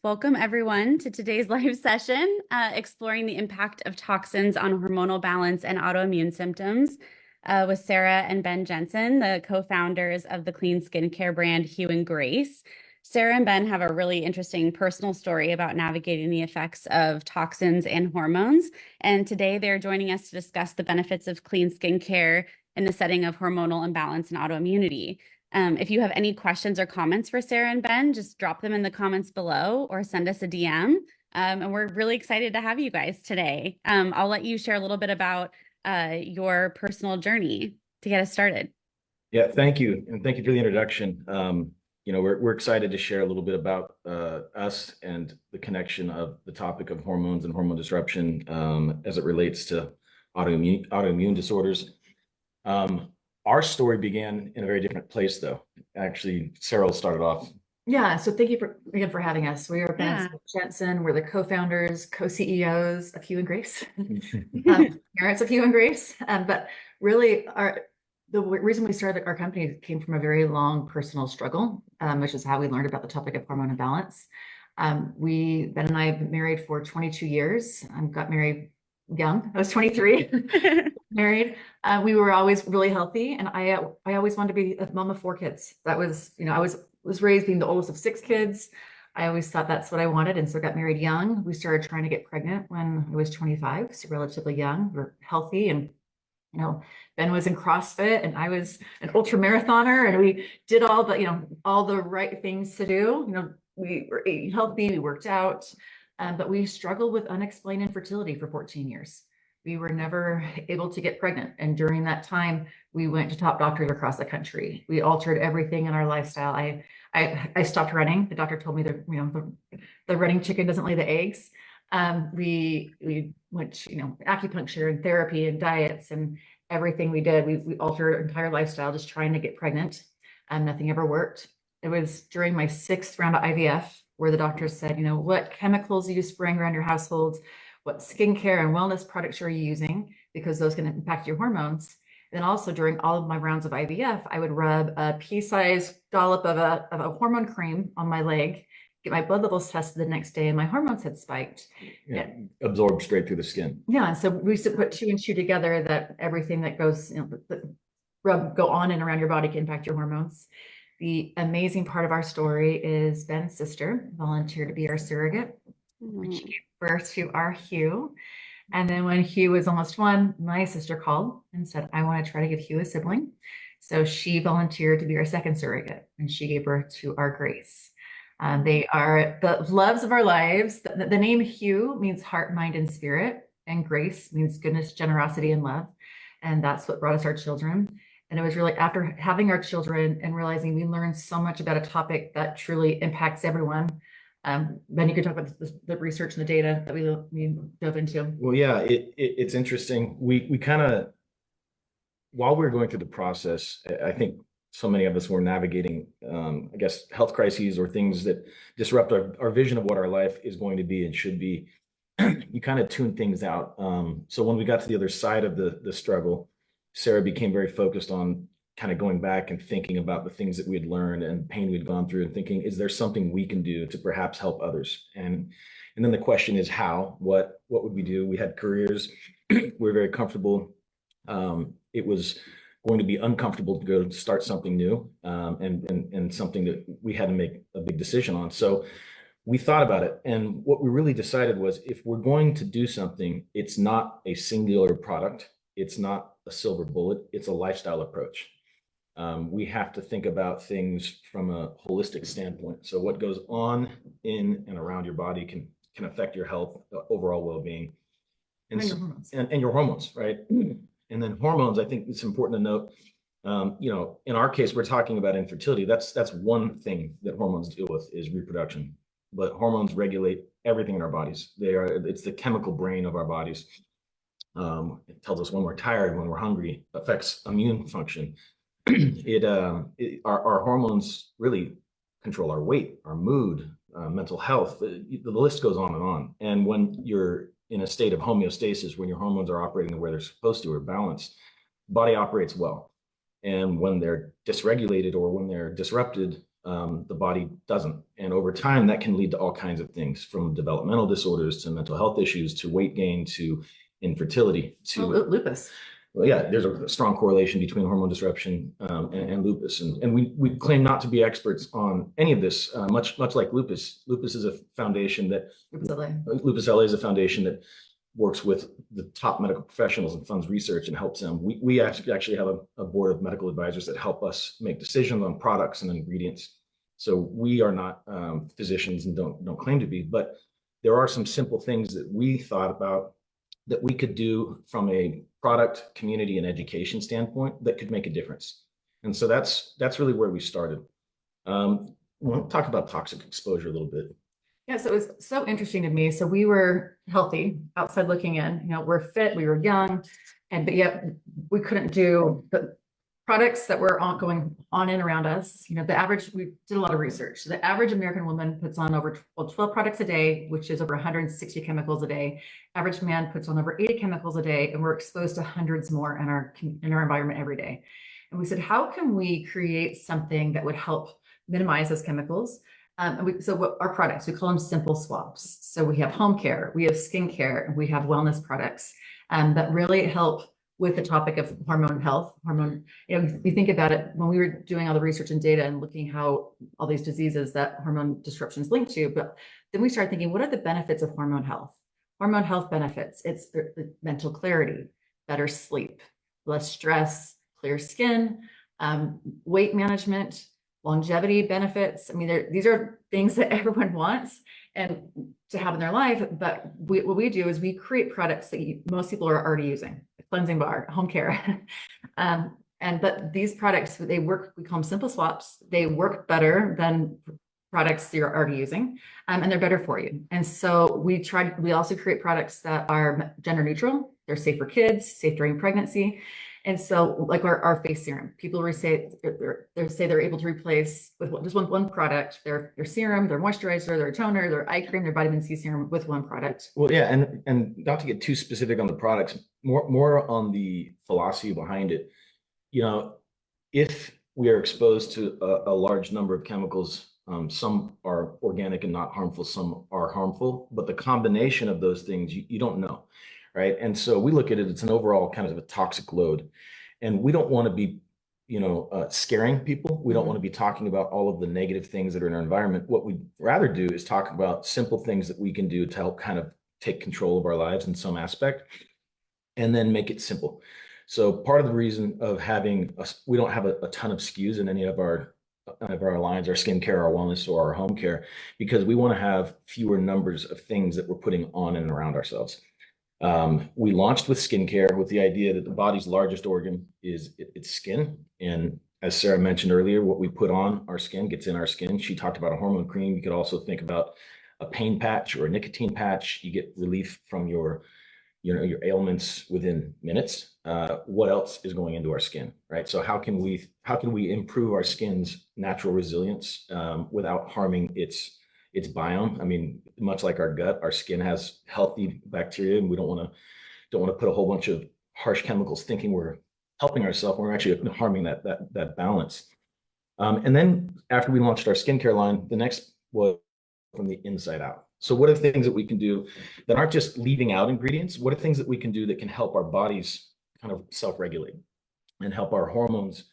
Welcome everyone to today's live session, exploring the impact of toxins on hormonal balance and autoimmune symptoms with Sara and Ben Jensen, the co-founders of the clean skincare brand Hugh Grace. Sara and Ben have a really interesting personal story about navigating the effects of toxins and hormones. And today they're joining us to discuss the benefits of clean skincare in the setting of hormonal imbalance and autoimmunity. If you have any questions or comments for Sara and Ben, just drop them in the comments below or send us a DM. And we're really excited to have you guys today. I'll let you share a little bit about your personal journey to get us started. Yeah, thank you. And thank you for the introduction. We're excited to share a little bit about us and the connection of the topic of hormones and hormone disruption as it relates to autoimmune disorders. Our story began in a very different place, though. Actually, Sara started off. Yeah, so thank you again for having us. We are Ben Jensen. We're the co-founders, co-CEOs of Hugh Grace, parents of Hugh Grace. But really, the reason we started our company came from a very long personal struggle, which is how we learned about the topic of hormone imbalance. Ben and I have been married for 22 years. Got married young. I was 23, married. We were always really healthy, and I always wanted to be a mom of 4 kids. That was, I was raised being the oldest of 6 kids. I always thought that's what I wanted, and so I got married young. We started trying to get pregnant when I was 25, so relatively young. We're healthy, and Ben was in CrossFit, and I was an ultra marathoner, and we did all the right things to do. We were eating healthy, we worked out. But we struggled with unexplained infertility for 14 years. We were never able to get pregnant. And during that time, we went to top doctors across the country. We altered everything in our lifestyle. I stopped running. The doctor told me the running chicken doesn't lay the eggs. We went to, acupuncture and therapy and diets and everything we did. We altered our entire lifestyle just trying to get pregnant. Nothing ever worked. It was during my 6th round of IVF where the doctor said, what chemicals are you spraying around your household? What skincare and wellness products are you using? Because those can impact your hormones. And then also during all of my rounds of IVF, I would rub a pea-sized dollop of a hormone cream on my leg, get my blood levels tested the next day, and my hormones had spiked. Yeah, absorbed straight through the skin. Yeah, so we used to put 2 and 2 together, that everything that goes, go on and around your body can impact your hormones. The amazing part of our story is Ben's sister volunteered to be our surrogate. She gave birth to our Hugh. And then when Hugh was almost 1, my sister called and said, I want to try to give Hugh a sibling. So she volunteered to be our 2nd surrogate, and she gave birth to our Grace. They are the loves of our lives. The name Hugh means heart, mind, and spirit, and Grace means goodness, generosity, and love. And that's what brought us our children. And it was really after having our children and realizing we learned so much about a topic that truly impacts everyone. Ben, you could talk about the research and the data that we dove into. Well, yeah, it's interesting. We kind of, while we were going through the process, I think so many of us were navigating, health crises or things that disrupt our vision of what our life is going to be and should be. You kind of tune things out. So when we got to the other side of the struggle, Sara became very focused on kind of going back and thinking about the things that we had learned and pain we'd gone through, and thinking, is there something we can do to perhaps help others? And then the question is how, what would we do? We had careers, we were very comfortable. It was going to be uncomfortable to go start something new, and something that we had to make a big decision on. So we thought about it, and what we really decided was, if we're going to do something, it's not a singular product. It's not a silver bullet. It's a lifestyle approach. We have to think about things from a holistic standpoint. So what goes on in and around your body can affect your health, overall well-being, and your hormones, right? And then hormones, I think it's important to note, in our case, we're talking about infertility. That's one thing that hormones deal with, is reproduction. But hormones regulate everything in our bodies. It's the chemical brain of our bodies. It tells us when we're tired, when we're hungry, affects immune function. Our hormones really control our weight, our mood, mental health. The list goes on and on. And when you're in a state of homeostasis, when your hormones are operating the way they're supposed to, or balanced, the body operates well. And when they're dysregulated or when they're disrupted, the body doesn't. And over time, that can lead to all kinds of things, from developmental disorders to mental health issues to weight gain to infertility to lupus. Well, yeah, there's a strong correlation between hormone disruption and lupus, and we claim not to be experts on any of this. Much like lupus, lupus is a foundation that Lupus LA is a foundation that works with the top medical professionals and funds research and helps them. We actually have a board of medical advisors that help us make decisions on products and ingredients. So we are not physicians and don't claim to be, but there are some simple things that we thought about that we could do from a product, community, and education standpoint that could make a difference. And so that's really where we started. We'll talk about toxic exposure a little bit. Yeah, so it was so interesting to me. So we were healthy outside looking in, we're fit, we were young, but yet we couldn't do the products that were going on and around us. The average, we did a lot of research. So the average American woman puts on over 12 products a day, which is over 160 chemicals a day. Average man puts on over 80 chemicals a day, and we're exposed to hundreds more in our environment every day. And we said, how can we create something that would help minimize those chemicals? So what our products, we call them simple swaps. So we have home care, we have skincare, and we have wellness products that really help with the topic of hormone health. You think about it, when we were doing all the research and data and looking how all these diseases that hormone disruptions link to, but then we started thinking, what are the benefits of hormone health? Hormone health benefits, it's mental clarity, better sleep, less stress, clear skin, weight management, longevity benefits. These are things that everyone wants and to have in their life. But what we do is we create products that most people are already using. Cleansing bar, home care. But these products, they work, we call them simple swaps. They work better than products you're already using, and they're better for you. And so we also create products that are gender neutral. They're safe for kids, safe during pregnancy. And so like our face serum, people say they're able to replace with just one product, their serum, their moisturizer, their toner, their eye cream, their vitamin C serum with one product. Well, yeah, and not to get too specific on the products, more on the philosophy behind it. If we are exposed to a large number of chemicals, some are organic and not harmful, some are harmful, but the combination of those things, you don't know. Right. And so we look at it, it's an overall kind of a toxic load. And we don't want to be, scaring people. We don't want to be talking about all of the negative things that are in our environment. What we'd rather do is talk about simple things that we can do to help kind of take control of our lives in some aspect and then make it simple. So part of the reason of we don't have a ton of SKUs in any of our lines, our skincare, our wellness, or our home care, because we want to have fewer numbers of things that we're putting on and around ourselves. We launched with skincare with the idea that the body's largest organ is its skin. And as Sara mentioned earlier, what we put on our skin gets in our skin. She talked about a hormone cream. You could also think about a pain patch or a nicotine patch. You get relief from your ailments within minutes. What else is going into our skin, right? So how can we improve our skin's natural resilience without harming its biome? Much like our gut, our skin has healthy bacteria, and we don't want to put a whole bunch of harsh chemicals thinking we're helping ourselves. We're actually harming that balance. And then after we launched our skincare line, the next was from the inside out. So what are the things that we can do that aren't just leaving out ingredients? What are things that we can do that can help our bodies kind of self-regulate and help our hormones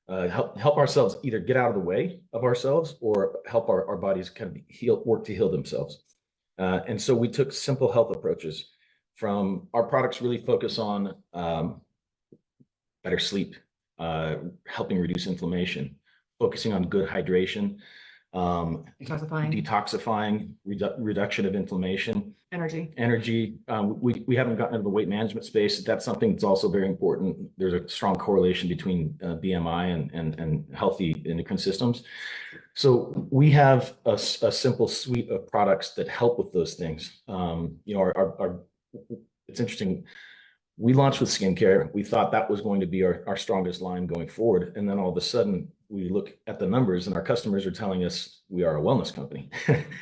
help ourselves either get out of the way of ourselves or help our bodies kind of work to heal themselves. And so we took simple health approaches. From our products really focus on better sleep, helping reduce inflammation, focusing on good hydration, detoxifying, reduction of inflammation, energy. We haven't gotten into the weight management space. That's something that's also very important. There's a strong correlation between BMI and healthy endocrine systems. So we have a simple suite of products that help with those things. It's interesting. We launched with skincare. We thought that was going to be our strongest line going forward. And then all of a sudden we look at the numbers and our customers are telling us we are a wellness company.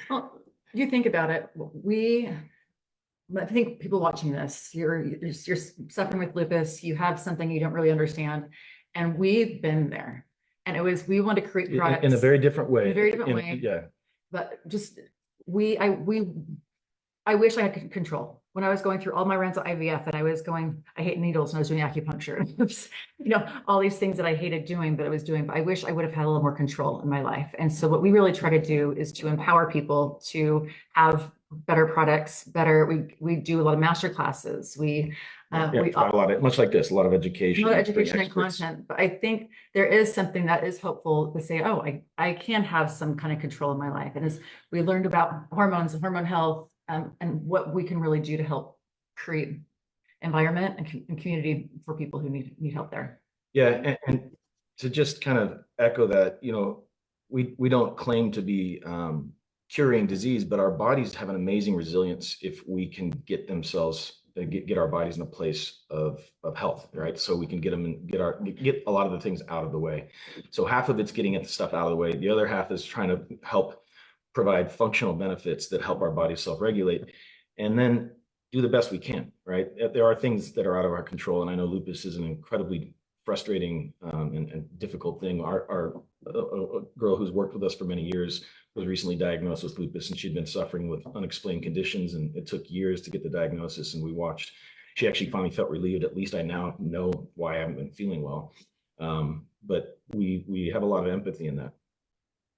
Well, you think about it. I think people watching this, you're suffering with lupus, you have something you don't really understand. And we've been there. And it was, we wanted to create products in a very different way. in a very different way. Yeah. But just, I wish I had control. When I was going through all my rounds of IVF and I hate needles, and I was doing acupuncture, you know, all these things that I hated doing, but I was doing, but I wish I would have had a little more control in my life. And so what we really try to do is to empower people to have better products, we do a lot of master classes. We a lot of, much like this, a lot of education. A lot of education and content, but I think there is something that is hopeful to say, oh, I can have some kind of control in my life. And as we learned about hormones and hormone health, and what we can really do to help create environment and community for people who need help there. Yeah, and to just kind of echo that, you know, we don't claim to be curing disease, but our bodies have an amazing resilience if we can get our bodies in a place of health, right? So we can get them and get a lot of the things out of the way. So half of it's getting the stuff out of the way. The other half is trying to help provide functional benefits that help our body self-regulate, and then do the best we can, right? There are things that are out of our control, and I know lupus is an incredibly frustrating and difficult thing. Our girl who's worked with us for many years was recently diagnosed with lupus, and she'd been suffering with unexplained conditions, and it took years to get the diagnosis, and we watched. She actually finally felt relieved. At least I now know why I haven't been feeling well. But we have a lot of empathy in that.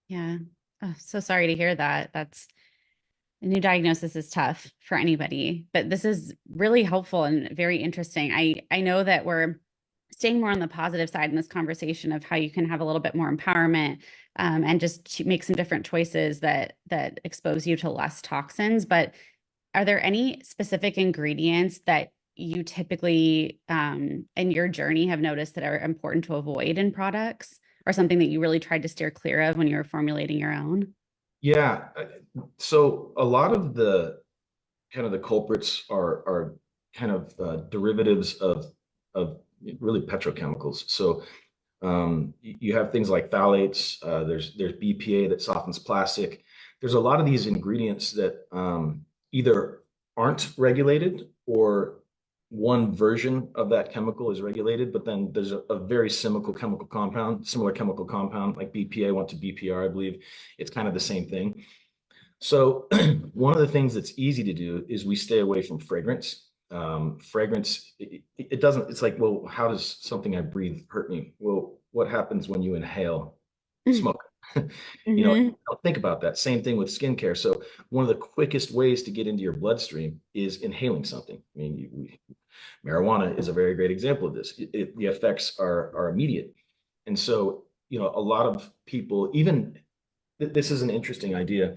Yeah. Oh, so sorry to hear that. That's a new diagnosis is tough for anybody, but this is really helpful and very interesting. I know that we're staying more on the positive side in this conversation of how you can have a little bit more empowerment and just to make some different choices that expose you to less toxins. But are there any specific ingredients that you typically in your journey have noticed that are important to avoid in products, or something that you really tried to steer clear of when you were formulating your own? Yeah. So a lot of the kind of the culprits are kind of derivatives of really petrochemicals. So you have things like phthalates. There's BPA that softens plastic. There's a lot of these ingredients that either aren't regulated, or one version of that chemical is regulated, but then there's a very similar chemical compound like BPA went to BPR, I believe. It's kind of the same thing. So one of the things that's easy to do is we stay away from fragrance. Fragrance, it doesn't, it's like, well, how does something I breathe hurt me? Well, what happens when you inhale smoke? You know, don't think about that. Same thing with skincare. So one of the quickest ways to get into your bloodstream is inhaling something. I mean, marijuana is a very great example of this. The effects are immediate. And so, you know, a lot of people, even, this is an interesting idea,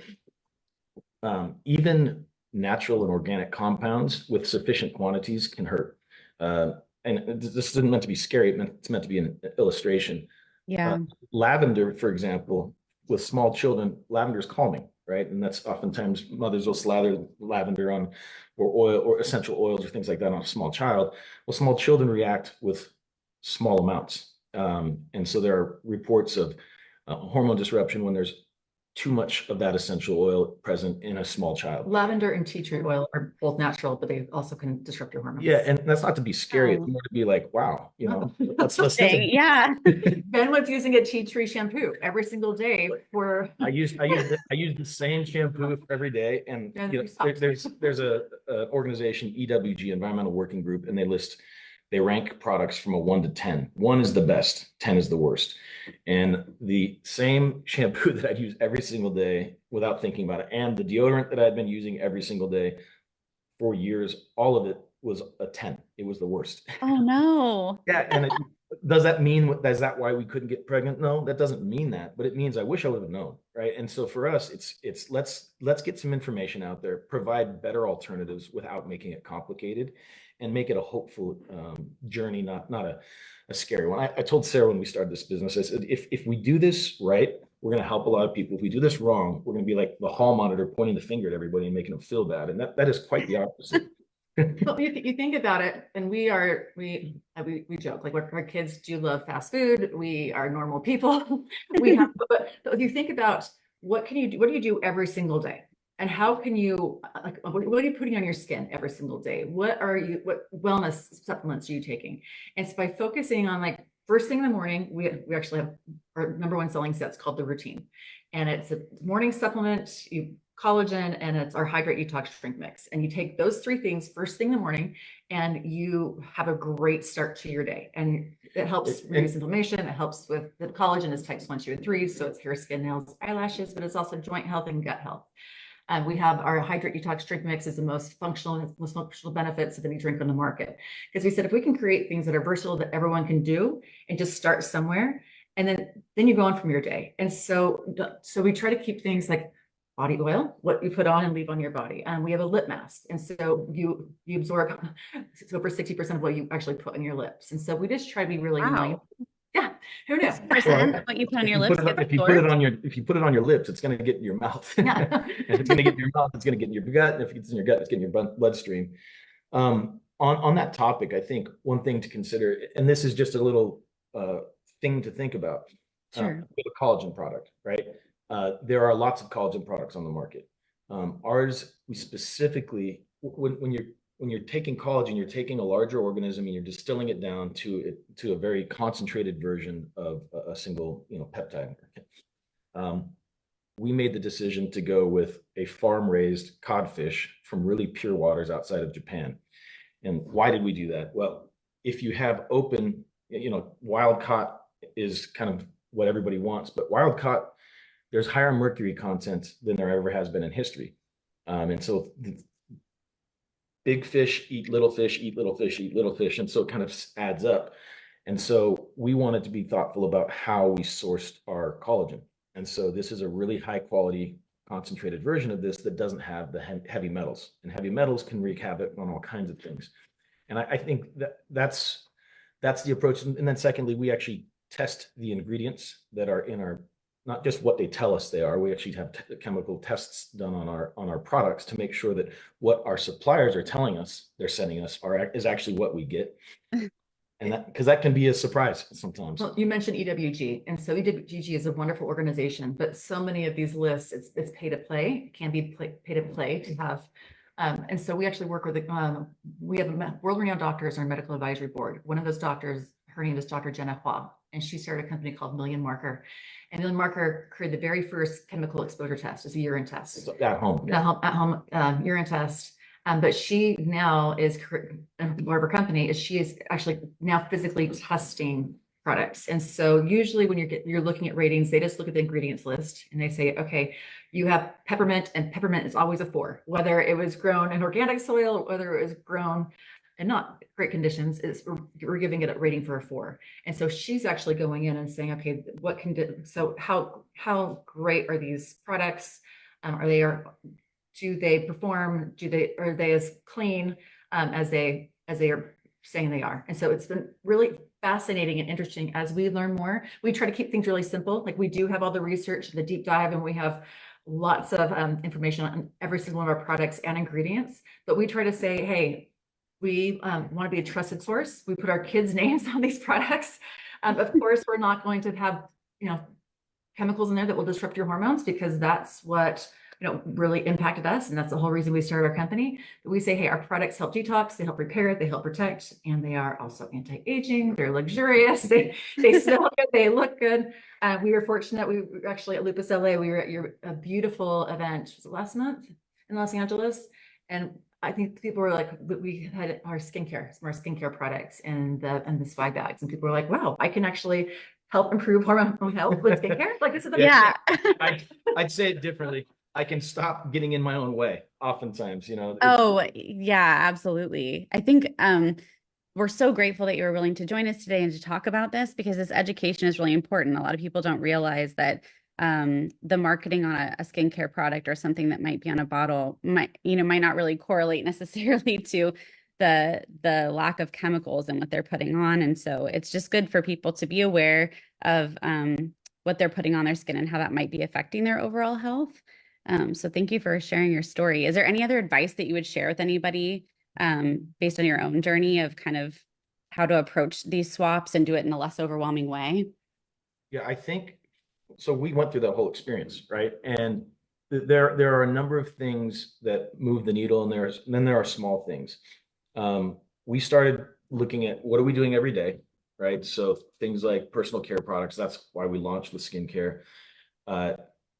even natural and organic compounds with sufficient quantities can hurt. And this isn't meant to be scary, it's meant to be an illustration. Yeah. Lavender, for example, with small children, lavender is calming, right? And that's oftentimes mothers will slather lavender on, or oil or essential oils or things like that on a small child. Well, small children react with small amounts. And so there are reports of hormone disruption when there's too much of that essential oil present in a small child. Lavender and tea tree oil are both natural, but they also can disrupt your hormones. Yeah, and that's not to be scary. It's more to be like, wow, you know, let's yeah. Ben was using a tea tree shampoo every single day for. I use the same shampoo every day, and you know, there's a organization, EWG, Environmental Working Group, and they rank products from a 1 to 10. 1 is the best, 10 is the worst. And the same shampoo that I'd use every single day without thinking about it, and the deodorant that I'd been using every single day for years, all of it was a 10. It was the worst. Oh no. Yeah, and is that why we couldn't get pregnant? No, that doesn't mean that, but it means I wish I would have known, right? And so for us, it's let's get some information out there, provide better alternatives without making it complicated, and make it a hopeful journey, not a scary one. I told Sarah when we started this business, I said, if we do this right, we're going to help a lot of people. If we do this wrong, we're going to be like the hall monitor pointing the finger at everybody and making them feel bad. And that is quite the opposite. Well, you think about it, and we joke, like, our kids do love fast food. We are normal people. But if you think about what do you do every single day? And how can you, like, what are you putting on your skin every single day? What wellness supplements are you taking? And so by focusing on, like, first thing in the morning, we actually have our number one selling set's called the Routine. And it's a morning supplement, collagen, and it's our Hydrate Detox Drink Mix. And you take those three things first thing in the morning, and you have a great start to your day. And it helps reduce inflammation. It helps with the collagen is types 1, 2, and 3. So it's hair, skin, nails, eyelashes, but it's also joint health and gut health. We have our Hydrate Detox Drink Mix is the most functional benefits that we drink on the market. Because we said, if we can create things that are versatile that everyone can do and just start somewhere, and then you go on from your day. And so we try to keep things like body oil, what you put on and leave on your body. And we have a lip mask. And so you absorb over 60% of what you actually put on your lips. And so we just try to be really mindful. Yeah, who knows? What you put on your lips. If you put it on your lips, it's going to get in your mouth. Yeah. If it's going to get in your mouth, it's going to get in your gut. And if it's in your gut, it's getting your bloodstream. On that topic, I think one thing to consider, and this is just a little thing to think about. Sure. With a collagen product, right? There are lots of collagen products on the market. Ours, we specifically, when you're taking collagen, you're taking a larger organism and you're distilling it down to a very concentrated version of a single, peptide. We made the decision to go with a farm-raised codfish from really pure waters outside of Japan. And why did we do that? Well, if you have open, wild caught is kind of what everybody wants, but wild caught, there's higher mercury content than there ever has been in history. And so big fish eat little fish, eat little fish, eat little fish. And so it kind of adds up. And so we wanted to be thoughtful about how we sourced our collagen. And so this is a really high quality concentrated version of this that doesn't have the heavy metals, and heavy metals can wreak havoc on all kinds of things. And I think that's the approach. And then secondly, we actually test the ingredients that are in our, not just what they tell us they are. We actually have chemical tests done on our products to make sure that what our suppliers are telling us they're sending us is actually what we get. And because that can be a surprise sometimes. Well, you mentioned EWG, and so EWG is a wonderful organization, but so many of these lists, it's pay to play. It can be pay to play to have. And so we actually work with we have world-renowned doctors on our medical advisory board. One of those doctors, her name is Dr. Jenna Hua, and she started a company called Million Marker. And Million Marker created the very first chemical exposure test. It's a urine test. So at home. At home urine test. But she now is, more of her company is, she is actually now physically testing products. And so usually when you're looking at ratings, they just look at the ingredients list and they say, okay, you have peppermint, and peppermint is always a 4, whether it was grown in organic soil, or whether it was grown in not great conditions, we're giving it a rating for a 4. And so she's actually going in and saying, okay, so how great are these products? Do they perform? Are they as clean as they are saying they are? And so it's been really fascinating and interesting as we learn more. We try to keep things really simple. Like, we do have all the research, the deep dive, and we have lots of information on every single one of our products and ingredients. But we try to say, hey, we want to be a trusted source. We put our kids' names on these products. Of course, we're not going to have chemicals in there that will disrupt your hormones, because that's what really impacted us. And that's the whole reason we started our company. But we say, hey, our products help detox, they help repair, they help protect, and they are also anti-aging, they're luxurious, they smell good, they look good. We were fortunate, we were actually at Lupus LA, we were at a beautiful event, was it last month in Los Angeles? And I think people were like, we had our skincare products and the swag bags, and people were like, wow, I can actually help improve hormonal health with skincare. Like, this is the Yeah. I'd say it differently. I can stop getting in my own way oftentimes, Oh, yeah, absolutely. I think we're so grateful that you were willing to join us today and to talk about this, because this education is really important. A lot of people don't realize that the marketing on a skincare product or something that might be on a bottle might not really correlate necessarily to the lack of chemicals and what they're putting on. And so it's just good for people to be aware of what they're putting on their skin and how that might be affecting their overall health. So thank you for sharing your story. Is there any other advice that you would share with anybody based on your own journey of kind of how to approach these swaps and do it in a less overwhelming way? Yeah, I think so. We went through that whole experience, right? And there are a number of things that move the needle, and then there are small things. We started looking at what are we doing every day, right? So things like personal care products, that's why we launched with skincare.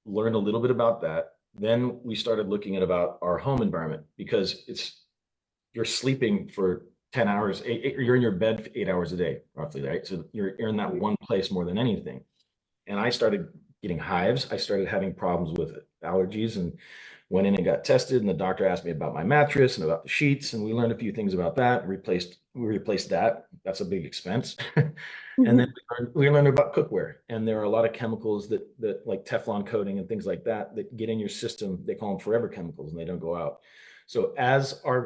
Learned a little bit about that. Then we started looking at about our home environment, because you're sleeping for 10 hours, you're in your bed for 8 hours a day, roughly, right? So you're in that one place more than anything. And I started getting hives. I started having problems with allergies, and went in and got tested. And the doctor asked me about my mattress and about the sheets. And we learned a few things about that. We replaced that. That's a big expense. And then we learned about cookware. And there are a lot of chemicals that like Teflon coating and things like that get in your system. They call them forever chemicals, and they don't go out. So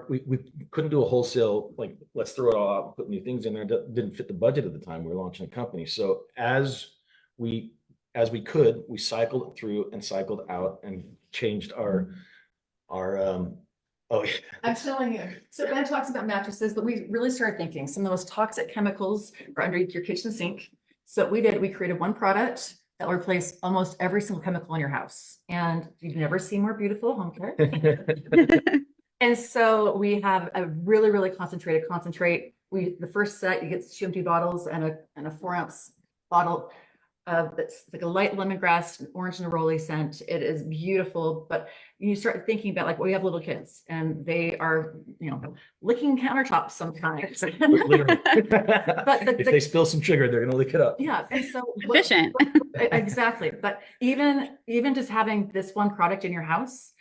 we couldn't do a wholesale, like, let's throw it all out and put new things in there. That didn't fit the budget at the time. We were launching a company. So as we could, we cycled through and cycled out and changed our oh, I'm telling you. So Ben talks about mattresses, but we really started thinking some of the most toxic chemicals are under your kitchen sink. So what we did, we created one product that will replace almost every single chemical in your house. And you've never seen more beautiful home care. And so we have a really, really concentrated concentrate. The first set, you get 2 empty bottles and a 4-ounce bottle. That's like a light lemongrass, orange neroli scent. It is beautiful, but you start thinking about, like, we have little kids and they are, licking countertops sometimes. But if they spill some sugar, they're gonna lick it up. Yeah, and so Efficient. Exactly. But even just having this one product in your house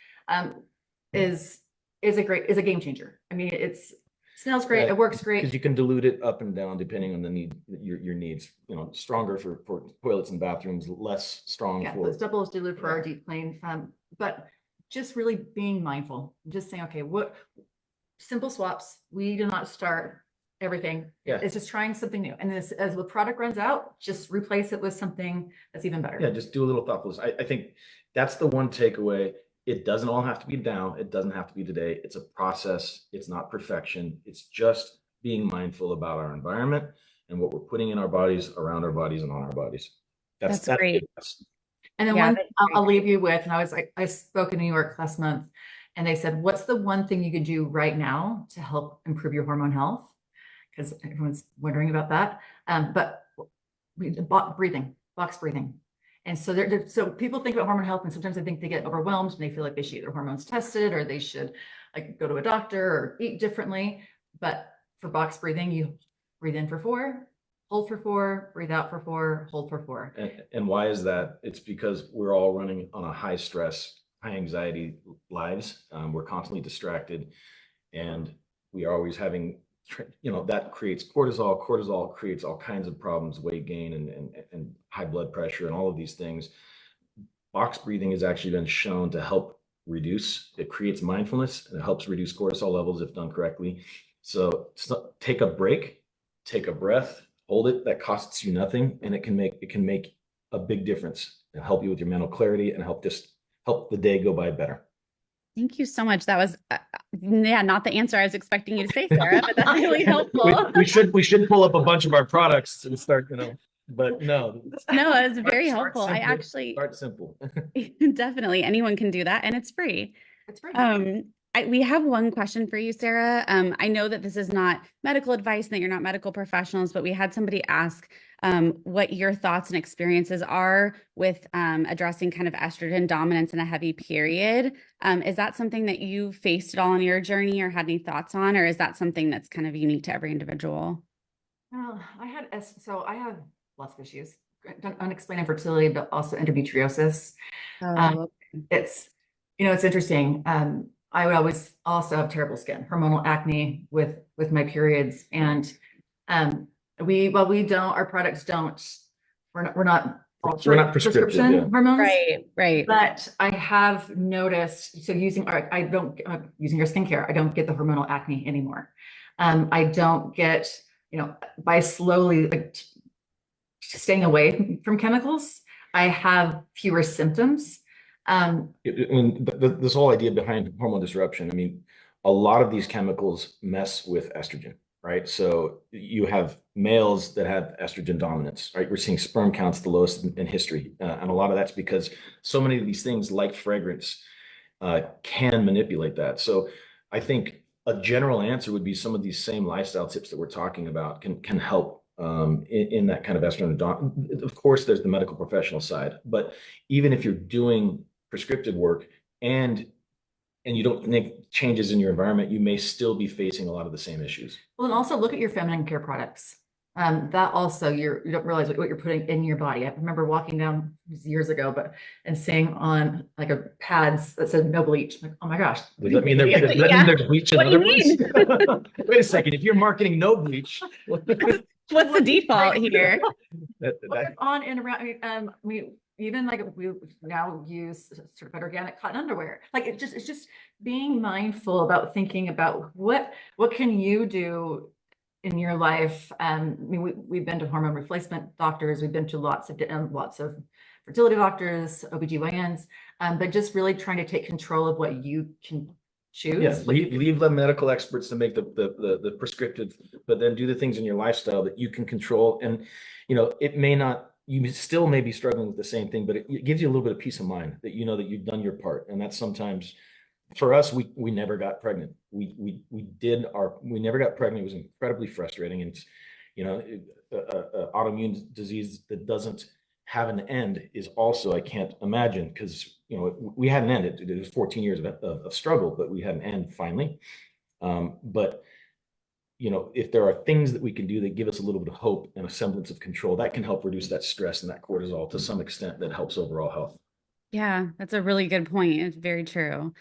is a game changer. I mean, it smells great. It works great. Because you can dilute it up and down depending on the need, your needs. Stronger for toilets and bathrooms, less strong for. It's double as dilute for our deep clean. But just really being mindful, just saying, okay, what simple swaps. We do not start everything. Yeah. It's just trying something new. And as the product runs out, just replace it with something that's even better. Yeah, just do a little thoughtfulness. I think that's the one takeaway. It doesn't all have to be now. It doesn't have to be today. It's a process. It's not perfection. It's just being mindful about our environment and what we're putting in our bodies, around our bodies, and on our bodies. That's great. And then one I'll leave you with, and I spoke in New York last month, and they said, what's the one thing you could do right now to help improve your hormone health? Because everyone's wondering about that. But breathing, box breathing. And so so people think about hormone health, and sometimes I think they get overwhelmed and they feel like they should get their hormones tested, or they should like go to a doctor or eat differently. But for box breathing, you breathe in for 4, hold for 4, breathe out for 4, hold for 4. And why is that? It's because we're all running on a high stress, high anxiety lives. We're constantly distracted, and we are always having, that creates cortisol. Cortisol creates all kinds of problems, weight gain and high blood pressure and all of these things. Box breathing has actually been shown to help reduce. It creates mindfulness, and it helps reduce cortisol levels if done correctly. So take a break, take a breath, hold it. That costs you nothing, and it can make a big difference and help you with your mental clarity and help the day go by better. Thank you so much. That was, not the answer I was expecting you to say, Sara, but that's really helpful. we should pull up a bunch of our products and start, but no. No, it was very helpful. Start simple. Definitely anyone can do that, and it's free. It's free. We have one question for you, Sara. I know that this is not medical advice and that you're not medical professionals, but we had somebody ask what your thoughts and experiences are with addressing kind of estrogen dominance in a heavy period. Is that something that you faced at all on your journey or had any thoughts on, or is that something that's kind of unique to every individual? I have lots of issues, unexplained infertility, but also endometriosis. It's interesting. I would always also have terrible skin, hormonal acne with my periods. And our products don't, we're not prescription hormones. Right. But I have noticed, so using your skincare, I don't get the hormonal acne anymore. I don't get, by slowly staying away from chemicals, I have fewer symptoms. This whole idea behind hormone disruption, I mean, a lot of these chemicals mess with estrogen, right? So you have males that have estrogen dominance, right? We're seeing sperm counts the lowest in history. And a lot of that's because so many of these things like fragrance can manipulate that. So I think a general answer would be some of these same lifestyle tips that we're talking about can help in that kind of estrogen. Of course, there's the medical professional side, but even if you're doing prescriptive work and you don't make changes in your environment, you may still be facing a lot of the same issues. Well, and also look at your feminine care products. That also you don't realize what you're putting in your body. I remember walking down years ago, and seeing on like a pads that said no bleach. Like, oh my gosh. Does that mean there's bleach in What do other you ones? Wait a second. If you're marketing no bleach, What's the default here? On and around, we even like we now use certified organic cotton underwear. Like it's just being mindful about thinking about what can you do in your life. I mean, we've been to hormone replacement doctors, we've been to lots of fertility doctors, OBGYNs, but just really trying to take control of what you can choose. Yeah, leave the medical experts to make the prescriptive, but then do the things in your lifestyle that you can control. And it may not, you still may be struggling with the same thing, but it gives you a little bit of peace of mind that you know that you've done your part. And that's sometimes, for us, we never got pregnant. We never got pregnant. It was incredibly frustrating. And autoimmune disease that doesn't have an end is also, I can't imagine, because we had an end. It was 14 years of struggle, but we had an end finally. But if there are things that we can do that give us a little bit of hope and a semblance of control, that can help reduce that stress and that cortisol to some extent. That helps overall health. Yeah, that's a really good point. It's very true.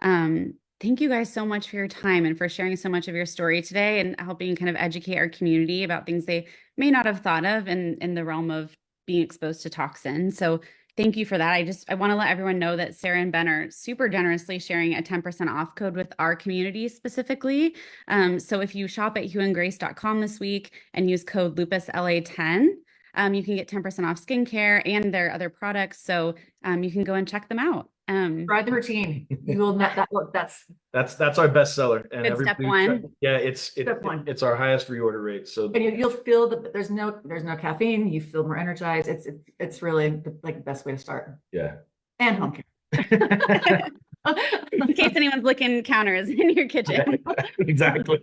Thank you guys so much for your time and for sharing so much of your story today and helping kind of educate our community about things they may not have thought of in the realm of being exposed to toxins. So thank you for that. I want to let everyone know that Sara and Ben are super generously sharing a 10% off code with our community specifically. So if you shop at hughandgrace.com this week and use code LupusLA10, you can get 10% off skincare and their other products. So you can go and check them out. Try the routine. You will not that's our best seller. And good step one. Yeah, it's our highest reorder rate. So and you'll feel that there's no caffeine. You feel more energized. It's really like the best way to start. Yeah. And home care. In case anyone's licking counters in your kitchen. Exactly.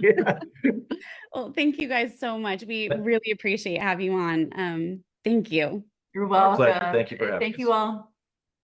Well, thank you guys so much. We really appreciate having you on. Thank you. You're welcome. Thank you for having us. Thank you all.